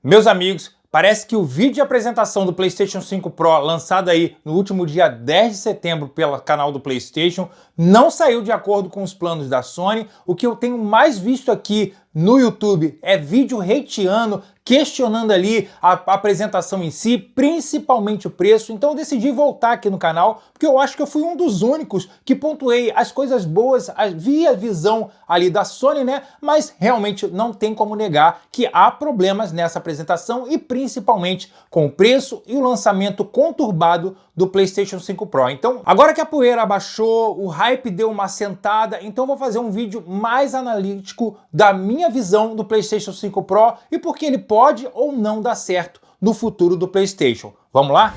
Meus amigos, parece que o vídeo de apresentação do PlayStation 5 Pro, lançado aí no último dia 10 de setembro pelo canal do PlayStation, não saiu de acordo com os planos da Sony. O que eu tenho mais visto aqui no YouTube é vídeo hateando, questionando ali a apresentação em si, principalmente o preço. Então eu decidi voltar aqui no canal, porque eu acho que eu fui um dos únicos que pontuei as coisas boas, via visão ali da Sony, né? Mas realmente não tem como negar que há problemas nessa apresentação e principalmente com o preço e o lançamento conturbado do PlayStation 5 Pro. Então, agora que a poeira abaixou, o hype deu uma assentada, então eu vou fazer um vídeo mais analítico da minha visão do PlayStation 5 Pro e por que ele pode ou não dar certo no futuro do PlayStation. Vamos lá?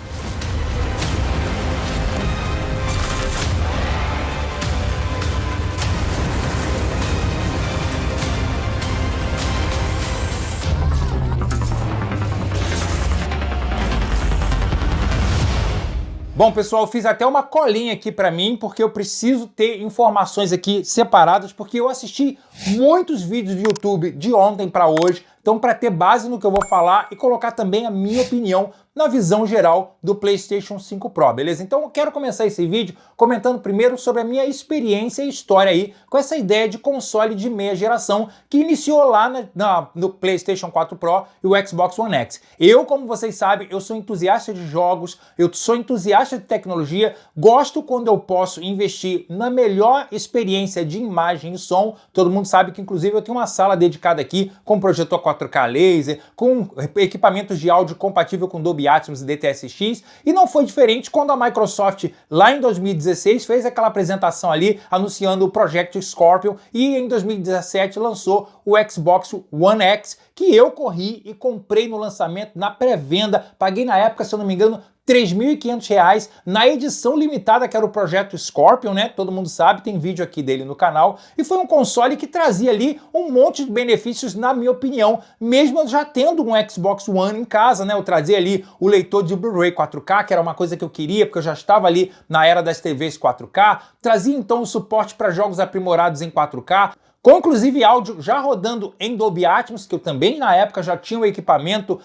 Bom, pessoal, eu fiz até uma colinha aqui para mim, porque eu preciso ter informações aqui separadas, porque eu assisti muitos vídeos do YouTube de ontem para hoje, então para ter base no que eu vou falar e colocar também a minha opinião na visão geral do PlayStation 5 Pro, beleza? Então eu quero começar esse vídeo comentando primeiro sobre a minha experiência e história aí com essa ideia de console de meia geração que iniciou lá no PlayStation 4 Pro e o Xbox One X. Eu, como vocês sabem, eu sou entusiasta de jogos, eu sou entusiasta de tecnologia, gosto quando eu posso investir na melhor experiência de imagem e som. Todo mundo sabe que, inclusive, eu tenho uma sala dedicada aqui com projetor 4K laser, com equipamentos de áudio compatível com Dolby Atmos e DTS:X, e não foi diferente quando a Microsoft, lá em 2016, fez aquela apresentação ali anunciando o Project Scorpio e em 2017 lançou o Xbox One X, que eu corri e comprei no lançamento, na pré-venda, paguei na época, se eu não me engano, R$ 3.500 na edição limitada, que era o Projeto Scorpion, né? Todo mundo sabe, tem vídeo aqui dele no canal. E foi um console que trazia ali um monte de benefícios, na minha opinião, mesmo eu já tendo um Xbox One em casa, né? Eu trazia ali o leitor de Blu-ray 4K, que era uma coisa que eu queria, porque eu já estava ali na era das TVs 4K. Trazia então o suporte para jogos aprimorados em 4K, com inclusive áudio já rodando em Dolby Atmos, que eu também na época já tinha o equipamento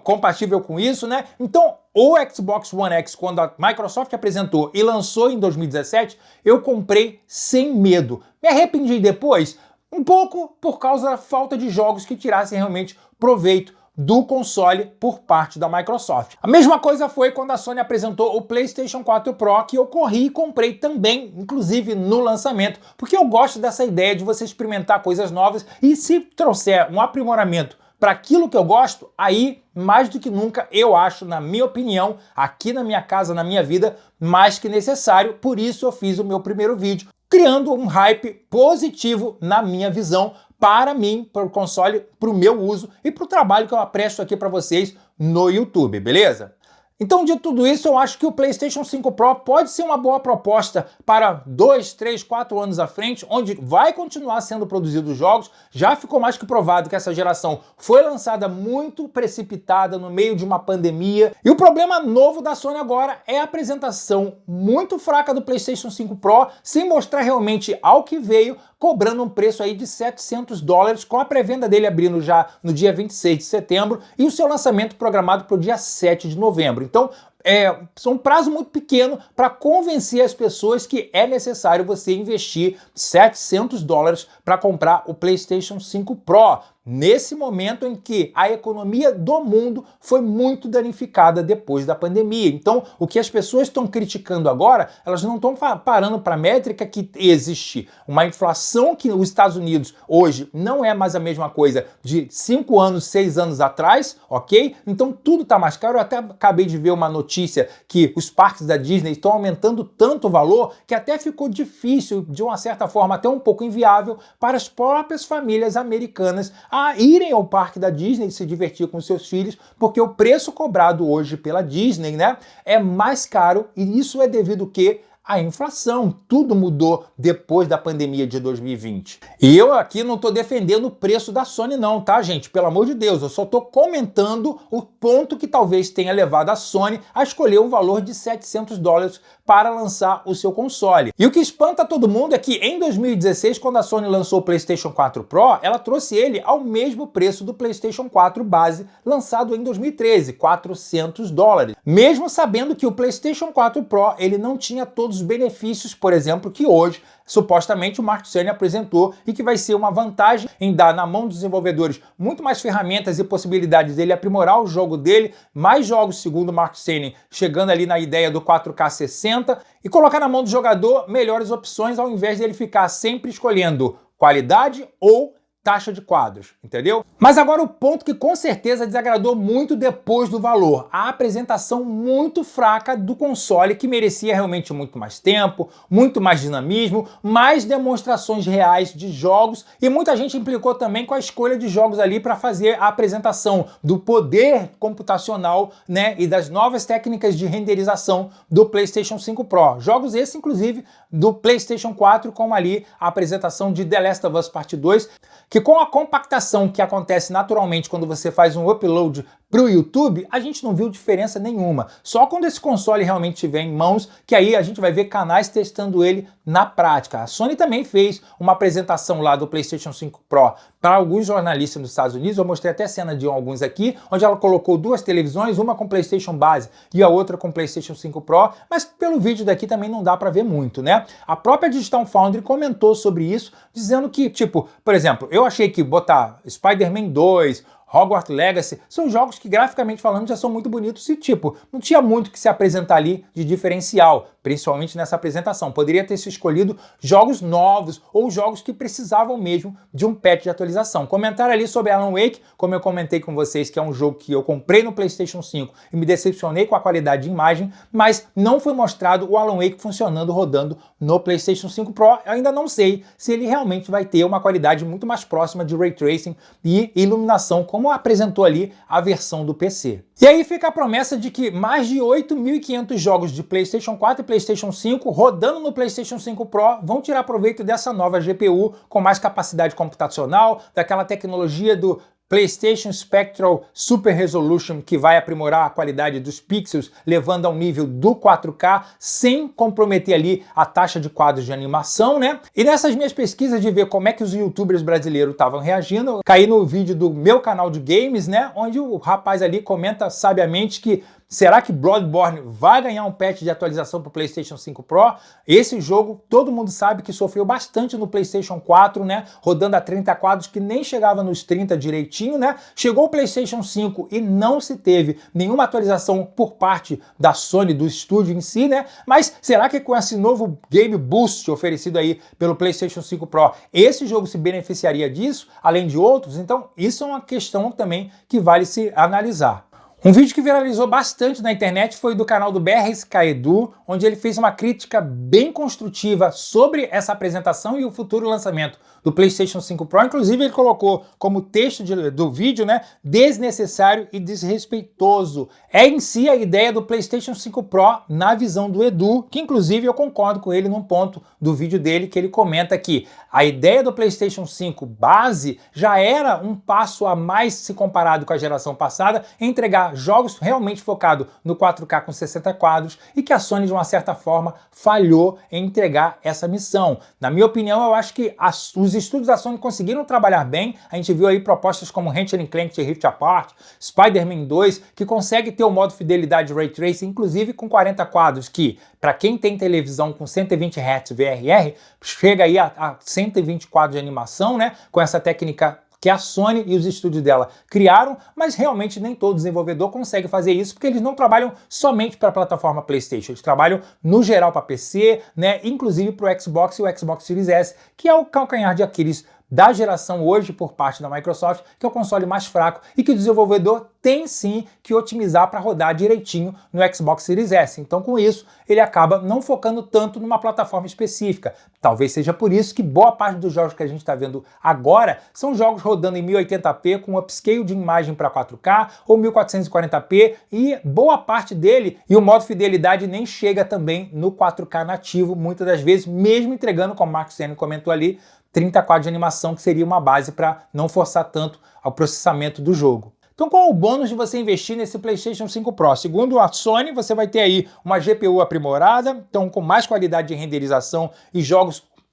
compatível com isso, né? Então, o Xbox One X, quando a Microsoft apresentou e lançou em 2017, eu comprei sem medo. Me arrependi depois? Um pouco por causa da falta de jogos que tirassem realmente proveito do console por parte da Microsoft. A mesma coisa foi quando a Sony apresentou o PlayStation 4 Pro, que eu corri e comprei também, inclusive no lançamento, porque eu gosto dessa ideia de você experimentar coisas novas e se trouxer um aprimoramento para aquilo que eu gosto, aí, mais do que nunca, eu acho, na minha opinião, aqui na minha casa, na minha vida, mais que necessário. Por isso eu fiz o meu primeiro vídeo, criando um hype positivo na minha visão, para mim, para o console, para o meu uso e para o trabalho que eu apresto aqui para vocês no YouTube, beleza? Então, de tudo isso, eu acho que o PlayStation 5 Pro pode ser uma boa proposta para 2, 3, 4 anos à frente, onde vai continuar sendo produzidos jogos. Já ficou mais que provado que essa geração foi lançada muito precipitada no meio de uma pandemia. E o problema novo da Sony agora é a apresentação muito fraca do PlayStation 5 Pro, sem mostrar realmente ao que veio, cobrando um preço aí de $700, com a pré-venda dele abrindo já no dia 26 de setembro e o seu lançamento programado para o dia 7 de novembro. Então, é um prazo muito pequeno para convencer as pessoas que é necessário você investir $700 para comprar o PlayStation 5 Pro, nesse momento em que a economia do mundo foi muito danificada depois da pandemia. Então, o que as pessoas estão criticando agora, elas não estão parando para a métrica que existe uma inflação que os Estados Unidos hoje não é mais a mesma coisa de 5 anos, 6 anos atrás, ok? Então tudo está mais caro. Eu até acabei de ver uma notícia que os parques da Disney estão aumentando tanto o valor que até ficou difícil, de uma certa forma até um pouco inviável, para as próprias famílias americanas a irem ao parque da Disney se divertir com seus filhos, porque o preço cobrado hoje pela Disney, né, é mais caro, e isso é devido ao quê? A inflação, tudo mudou depois da pandemia de 2020. E eu aqui não estou defendendo o preço da Sony não, tá, gente? Pelo amor de Deus, eu só estou comentando o ponto que talvez tenha levado a Sony a escolher um valor de $700 para lançar o seu console. E o que espanta todo mundo é que em 2016, quando a Sony lançou o PlayStation 4 Pro, ela trouxe ele ao mesmo preço do PlayStation 4 base, lançado em 2013, $400. Mesmo sabendo que o PlayStation 4 Pro ele não tinha todos os benefícios, por exemplo, que hoje supostamente o Mark Cerny apresentou e que vai ser uma vantagem em dar na mão dos desenvolvedores muito mais ferramentas e possibilidades dele aprimorar o jogo dele, mais jogos, segundo o Mark Cerny, chegando ali na ideia do 4K 60 e colocar na mão do jogador melhores opções ao invés dele ficar sempre escolhendo qualidade ou taxa de quadros, entendeu? Mas agora o ponto que com certeza desagradou muito depois do valor, a apresentação muito fraca do console, que merecia realmente muito mais tempo, muito mais dinamismo, mais demonstrações reais de jogos, e muita gente implicou também com a escolha de jogos ali para fazer a apresentação do poder computacional, né, e das novas técnicas de renderização do PlayStation 5 Pro. Jogos esses, inclusive, do PlayStation 4, como ali a apresentação de The Last of Us Part 2, que com a compactação que acontece naturalmente quando você faz um upload para o YouTube, a gente não viu diferença nenhuma. Só quando esse console realmente estiver em mãos, que aí a gente vai ver canais testando ele na prática. A Sony também fez uma apresentação lá do PlayStation 5 Pro para alguns jornalistas dos Estados Unidos, eu mostrei até cena de alguns aqui, onde ela colocou duas televisões, uma com PlayStation base e a outra com PlayStation 5 Pro, mas pelo vídeo daqui também não dá para ver muito, né? A própria Digital Foundry comentou sobre isso, dizendo que, tipo, por exemplo, eu achei que botar Spider-Man 2, Hogwarts Legacy, são jogos que graficamente falando já são muito bonitos e tipo, não tinha muito que se apresentar ali de diferencial, principalmente nessa apresentação. Poderia ter se escolhido jogos novos ou jogos que precisavam mesmo de um patch de atualização. Comentário ali sobre Alan Wake, como eu comentei com vocês, que é um jogo que eu comprei no PlayStation 5 e me decepcionei com a qualidade de imagem, mas não foi mostrado o Alan Wake funcionando, rodando no PlayStation 5 Pro. Eu ainda não sei se ele realmente vai ter uma qualidade muito mais próxima de Ray Tracing e iluminação, como apresentou ali a versão do PC. E aí fica a promessa de que mais de 8.500 jogos de PlayStation 4 e PlayStation 5 rodando no PlayStation 5 Pro vão tirar proveito dessa nova GPU com mais capacidade computacional, daquela tecnologia do PlayStation Spectral Super Resolution, que vai aprimorar a qualidade dos pixels, levando ao nível do 4K, sem comprometer ali a taxa de quadros de animação, né? E nessas minhas pesquisas de ver como é que os youtubers brasileiros estavam reagindo, eu caí no vídeo do meu canal de games, né? Onde o rapaz ali comenta sabiamente que será que Bloodborne vai ganhar um patch de atualização para o PlayStation 5 Pro? Esse jogo, todo mundo sabe que sofreu bastante no PlayStation 4, né? Rodando a 30 quadros, que nem chegava nos 30 direitinho, né? Chegou o PlayStation 5 e não se teve nenhuma atualização por parte da Sony, do estúdio em si, né? Mas será que com esse novo Game Boost oferecido aí pelo PlayStation 5 Pro, esse jogo se beneficiaria disso, além de outros? Então, isso é uma questão também que vale se analisar. Um vídeo que viralizou bastante na internet foi do canal do BRSK Edu, onde ele fez uma crítica bem construtiva sobre essa apresentação e o futuro lançamento do PlayStation 5 Pro. Inclusive ele colocou como texto do vídeo, né, desnecessário e desrespeitoso. É em si a ideia do PlayStation 5 Pro na visão do Edu, que inclusive eu concordo com ele num ponto do vídeo dele, que ele comenta que a ideia do PlayStation 5 base já era um passo a mais se comparado com a geração passada, em entregar jogos realmente focados no 4K com 60 quadros, e que a Sony de uma certa forma falhou em entregar essa missão. Na minha opinião, eu acho que os estúdios da Sony conseguiram trabalhar bem. A gente viu aí propostas como Ratchet & Clank Rift Apart, Spider-Man 2, que consegue ter o modo fidelidade Ray Tracing, inclusive com 40 quadros, que para quem tem televisão com 120 Hz VRR, chega aí a 120 quadros de animação, né, com essa técnica que a Sony e os estúdios dela criaram, mas realmente nem todo desenvolvedor consegue fazer isso, porque eles não trabalham somente para a plataforma PlayStation, eles trabalham no geral para PC, né, inclusive para o Xbox e o Xbox Series S, que é o calcanhar de Aquiles da geração hoje por parte da Microsoft, que é o console mais fraco e que o desenvolvedor tem sim que otimizar para rodar direitinho no Xbox Series S. Então com isso ele acaba não focando tanto numa plataforma específica. Talvez seja por isso que boa parte dos jogos que a gente está vendo agora são jogos rodando em 1080p com upscale de imagem para 4K ou 1440p, e boa parte dele e o modo fidelidade nem chega também no 4K nativo, muitas das vezes, mesmo entregando, como o Mark Cerny comentou ali, 30 quadros de animação, que seria uma base para não forçar tanto ao processamento do jogo. Então qual é o bônus de você investir nesse PlayStation 5 Pro? Segundo a Sony, você vai ter aí uma GPU aprimorada, então com mais qualidade de renderização e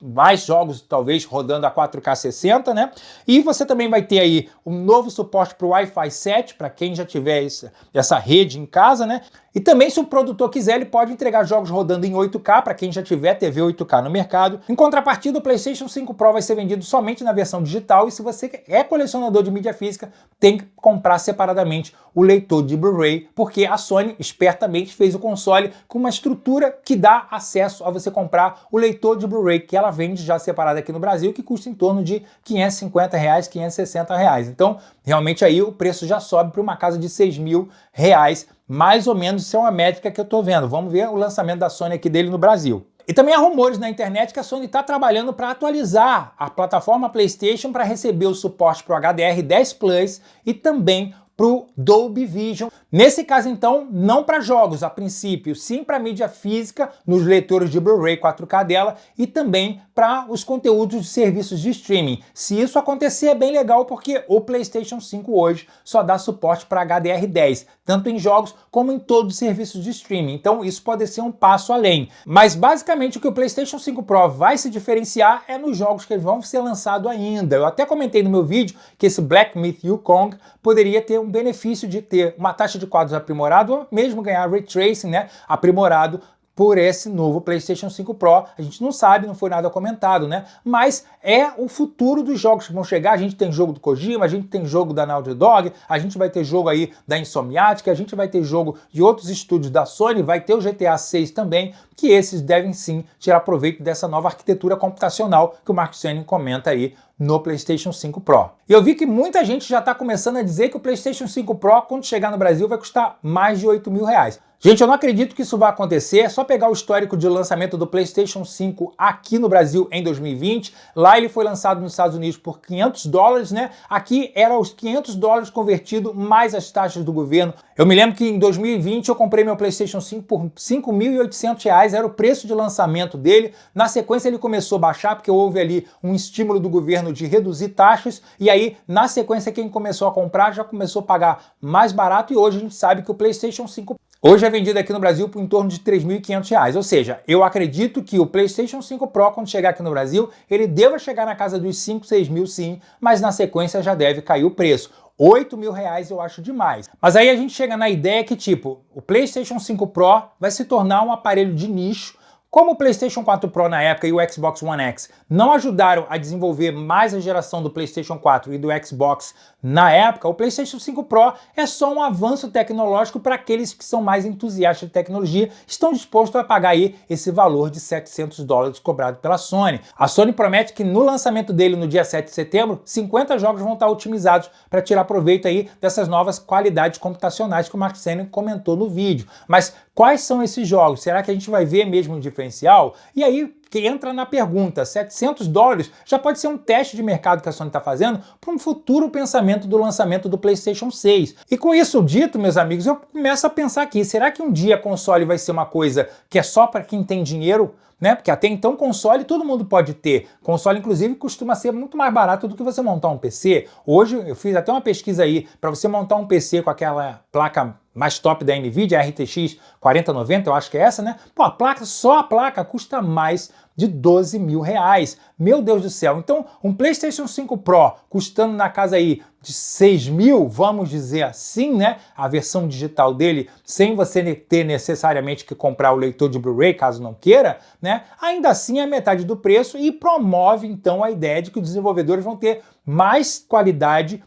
mais jogos talvez rodando a 4K 60, né? E você também vai ter aí um novo suporte para o Wi-Fi 7, para quem já tiver essa rede em casa, né? E também, se o produtor quiser, ele pode entregar jogos rodando em 8K para quem já tiver TV 8K no mercado. Em contrapartida, o PlayStation 5 Pro vai ser vendido somente na versão digital e se você é colecionador de mídia física, tem que comprar separadamente o leitor de Blu-ray, porque a Sony espertamente fez o console com uma estrutura que dá acesso a você comprar o leitor de Blu-ray, que ela vende já separado aqui no Brasil, que custa em torno de R$550, R$560. Então, realmente aí o preço já sobe para uma casa de R$6.000, mais ou menos. Isso é uma métrica que eu tô vendo. Vamos ver o lançamento da Sony aqui dele no Brasil. E também há rumores na internet que a Sony está trabalhando para atualizar a plataforma PlayStation para receber o suporte para o HDR10 Plus e também para o Dolby Vision. Nesse caso, então, não para jogos, a princípio, sim para mídia física, nos leitores de Blu-ray 4K dela e também para os conteúdos de serviços de streaming. Se isso acontecer, é bem legal, porque o PlayStation 5 hoje só dá suporte para HDR10, tanto em jogos como em todos os serviços de streaming. Então, isso pode ser um passo além. Mas, basicamente, o que o PlayStation 5 Pro vai se diferenciar é nos jogos que vão ser lançados ainda. Eu até comentei no meu vídeo que esse Black Myth: Wukong poderia ter um benefício de ter uma taxa de quadros aprimorada ou mesmo ganhar Ray Tracing, né, aprimorado por esse novo PlayStation 5 Pro. A gente não sabe, não foi nada comentado, né? Mas é o futuro dos jogos que vão chegar. A gente tem jogo do Kojima, a gente tem jogo da Naughty Dog, a gente vai ter jogo aí da Insomniac, a gente vai ter jogo de outros estúdios da Sony, vai ter o GTA 6 também, que esses devem sim tirar proveito dessa nova arquitetura computacional que o Mark Cerny comenta aí no PlayStation 5 Pro. E eu vi que muita gente já está começando a dizer que o PlayStation 5 Pro, quando chegar no Brasil, vai custar mais de R$8.000. Gente, eu não acredito que isso vai acontecer. É só pegar o histórico de lançamento do PlayStation 5 aqui no Brasil em 2020. Lá ele foi lançado nos Estados Unidos por $500, né? Aqui era os $500 convertido mais as taxas do governo. Eu me lembro que em 2020 eu comprei meu PlayStation 5 por R$5.800, era o preço de lançamento dele. Na sequência ele começou a baixar porque houve ali um estímulo do governo de reduzir taxas e aí na sequência quem começou a comprar já começou a pagar mais barato e hoje a gente sabe que o PlayStation 5 hoje é vendido aqui no Brasil por em torno de R$3.500. Ou seja, eu acredito que o PlayStation 5 Pro, quando chegar aqui no Brasil, ele deva chegar na casa dos 5, 6 mil sim, mas na sequência já deve cair o preço. R$8.000 eu acho demais. Mas aí a gente chega na ideia que, tipo, o PlayStation 5 Pro vai se tornar um aparelho de nicho. Como o PlayStation 4 Pro na época e o Xbox One X não ajudaram a desenvolver mais a geração do PlayStation 4 e do Xbox na época, o PlayStation 5 Pro é só um avanço tecnológico para aqueles que são mais entusiastas de tecnologia, estão dispostos a pagar aí esse valor de $700 cobrado pela Sony. A Sony promete que no lançamento dele no dia 7 de setembro, 50 jogos vão estar otimizados para tirar proveito aí dessas novas qualidades computacionais que o Mark Cerny comentou no vídeo. Mas quais são esses jogos? Será que a gente vai ver mesmo um diferencial? E aí que entra na pergunta, $700 já pode ser um teste de mercado que a Sony está fazendo para um futuro pensamento do lançamento do PlayStation 6. E com isso dito, meus amigos, eu começo a pensar aqui, será que um dia console vai ser uma coisa que é só para quem tem dinheiro? Né? Porque até então console todo mundo pode ter. Console, inclusive, costuma ser muito mais barato do que você montar um PC. Hoje eu fiz até uma pesquisa aí para você montar um PC com aquela placa mais top da NVIDIA, a RTX 4090, eu acho que é essa, né? Pô, só a placa custa mais de R$12.000. Meu Deus do céu. Então, um PlayStation 5 Pro custando na casa aí de 6 mil, vamos dizer assim, né? A versão digital dele, sem você ter necessariamente que comprar o leitor de Blu-ray, caso não queira, né? Ainda assim é metade do preço e promove, então, a ideia de que os desenvolvedores vão ter mais qualidade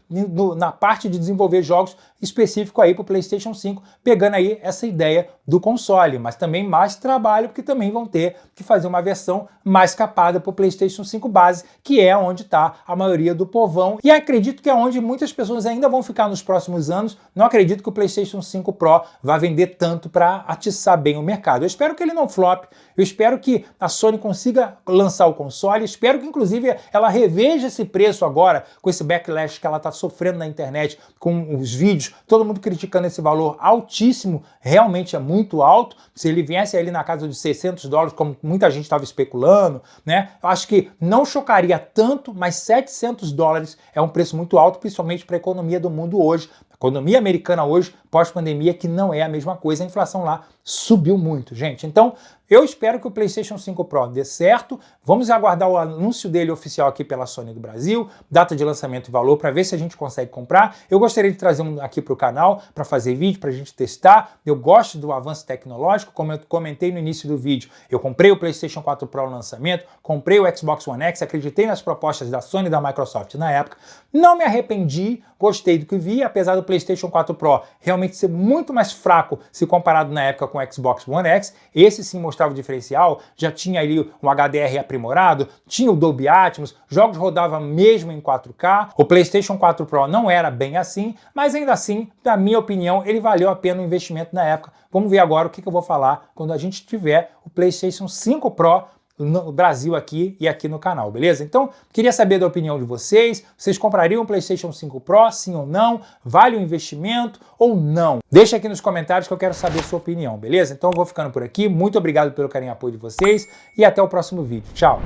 na parte de desenvolver jogos específico aí para o PlayStation 5, pegando aí essa ideia do console, mas também mais trabalho, porque também vão ter que fazer uma versão mais capada para o PlayStation 5 base, que é onde está a maioria do povão, e acredito que é onde muitas pessoas ainda vão ficar nos próximos anos. Não acredito que o PlayStation 5 Pro vá vender tanto para atiçar bem o mercado. Eu espero que ele não flop, eu espero que a Sony consiga lançar o console, espero que inclusive ela reveja esse preço agora, com esse backlash que ela está sofrendo na internet, com os vídeos, todo mundo criticando esse valor altíssimo, realmente é muito alto. Se ele viesse ali na casa de $600, como muita gente estava especulando, né? Eu acho que não chocaria tanto, mas $700 é um preço muito alto, principalmente para a economia do mundo hoje. A economia americana hoje, pós-pandemia, que não é a mesma coisa, a inflação lá subiu muito, gente. Então, eu espero que o PlayStation 5 Pro dê certo. Vamos aguardar o anúncio dele oficial aqui pela Sony do Brasil, data de lançamento e valor, para ver se a gente consegue comprar. Eu gostaria de trazer um aqui para o canal, para fazer vídeo, para a gente testar. Eu gosto do avanço tecnológico, como eu comentei no início do vídeo. Eu comprei o PlayStation 4 Pro no lançamento, comprei o Xbox One X, acreditei nas propostas da Sony e da Microsoft na época. Não me arrependi, gostei do que vi, apesar do PlayStation 4 Pro realmente ser muito mais fraco se comparado na época com o Xbox One X. Esse sim mostrava o diferencial, já tinha ali um HDR aprimorado, tinha o Dolby Atmos, jogos rodavam mesmo em 4K. O PlayStation 4 Pro não era bem assim, mas ainda assim, na minha opinião, ele valeu a pena o investimento na época. Vamos ver agora o que eu vou falar quando a gente tiver o PlayStation 5 Pro no Brasil aqui e aqui no canal, beleza? Então, queria saber da opinião de vocês. Vocês comprariam o PlayStation 5 Pro, sim ou não? Vale o investimento ou não? Deixa aqui nos comentários que eu quero saber a sua opinião, beleza? Então eu vou ficando por aqui. Muito obrigado pelo carinho e apoio de vocês e até o próximo vídeo. Tchau!